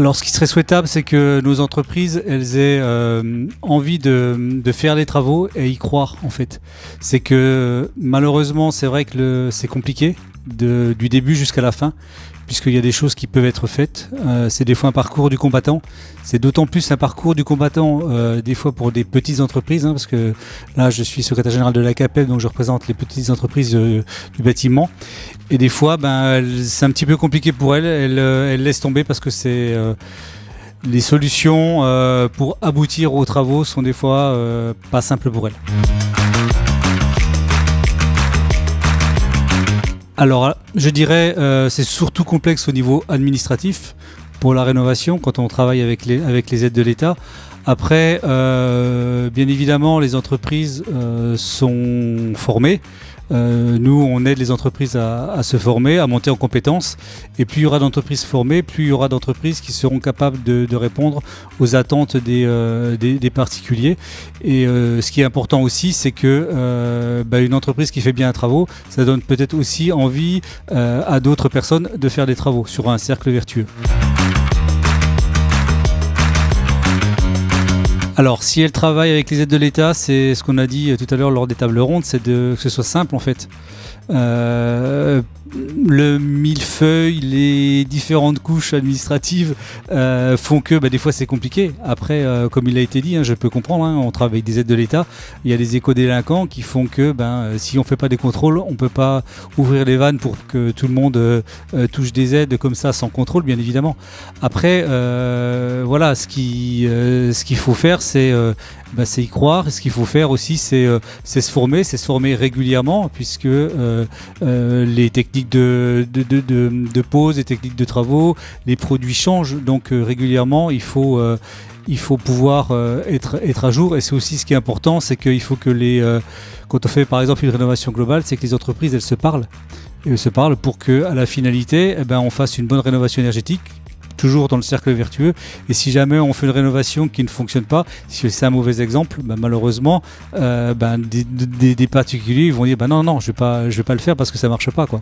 Alors, ce qui serait souhaitable, c'est que nos entreprises, elles aient envie de faire les travaux et y croire, en fait. C'est que malheureusement, c'est vrai que c'est compliqué du début jusqu'à la fin, puisqu'il y a des choses qui peuvent être faites. C'est des fois un parcours du combattant. C'est d'autant plus un parcours du combattant, des fois pour des petites entreprises, parce que là, je suis secrétaire général de l'ACAPEB, donc je représente les petites entreprises du bâtiment. Et des fois, c'est un petit peu compliqué pour elles. Elles laissent tomber parce que c'est les solutions pour aboutir aux travaux sont des fois pas simples pour elles. Alors, je dirais, c'est surtout complexe au niveau administratif pour la rénovation quand on travaille avec les aides de l'État. Après, bien évidemment, les entreprises sont formées. Nous, on aide les entreprises à se former, à monter en compétences. Et plus il y aura d'entreprises formées, plus il y aura d'entreprises qui seront capables de répondre aux attentes des particuliers. Et ce qui est important aussi, c'est que une entreprise qui fait bien un travaux, ça donne peut-être aussi envie à d'autres personnes de faire des travaux sur un cercle vertueux. Alors, si elle travaille avec les aides de l'État, c'est ce qu'on a dit tout à l'heure lors des tables rondes, c'est que ce soit simple en fait. Le millefeuille, les différentes couches administratives font que des fois c'est compliqué. Après, comme il a été dit, je peux comprendre, on travaille avec des aides de l'État. Il y a des éco-délinquants qui font que si on ne fait pas des contrôles, on ne peut pas ouvrir les vannes pour que tout le monde touche des aides comme ça sans contrôle, bien évidemment. Après, voilà, ce qu'il faut faire, c'est y croire. Et ce qu'il faut faire aussi, c'est se former régulièrement, puisque les techniques de pose, les techniques de travaux, les produits changent, donc régulièrement il faut pouvoir être à jour. Et c'est aussi ce qui est important, c'est qu'il faut que quand on fait par exemple une rénovation globale, c'est que les entreprises elles se parlent pour qu'à la finalité on fasse une bonne rénovation énergétique, toujours dans le cercle vertueux. Et si jamais on fait une rénovation qui ne fonctionne pas, si c'est un mauvais exemple, malheureusement des particuliers ils vont dire non, je vais pas le faire parce que ça marche pas, quoi.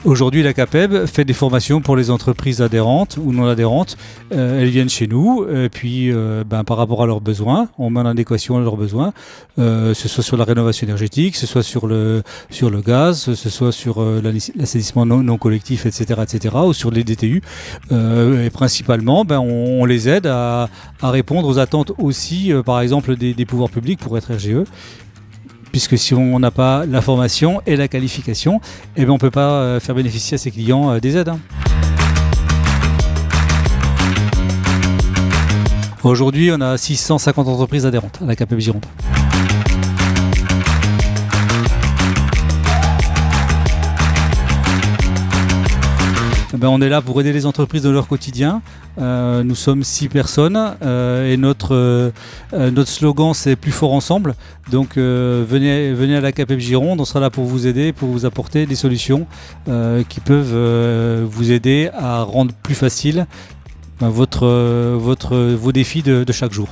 Aujourd'hui, l'ACAPEB fait des formations pour les entreprises adhérentes ou non adhérentes. Elles viennent chez nous, puis par rapport à leurs besoins, on met en adéquation à leurs besoins, ce soit sur la rénovation énergétique, ce soit sur le gaz, ce soit sur l'assainissement non collectif, etc., ou sur les DTU. Et principalement, on les aide à répondre aux attentes aussi, par exemple, des pouvoirs publics pour être RGE. Puisque si on n'a pas la formation et la qualification, on ne peut pas faire bénéficier à ses clients des aides. Aujourd'hui, on a 650 entreprises adhérentes à l'ACAPEB Gironde. On est là pour aider les entreprises dans leur quotidien. Nous sommes 6 personnes et notre slogan c'est plus fort ensemble. Donc venez à l'ACAPEB Gironde, on sera là pour vous aider, pour vous apporter des solutions qui peuvent vous aider à rendre plus facile vos défis de chaque jour.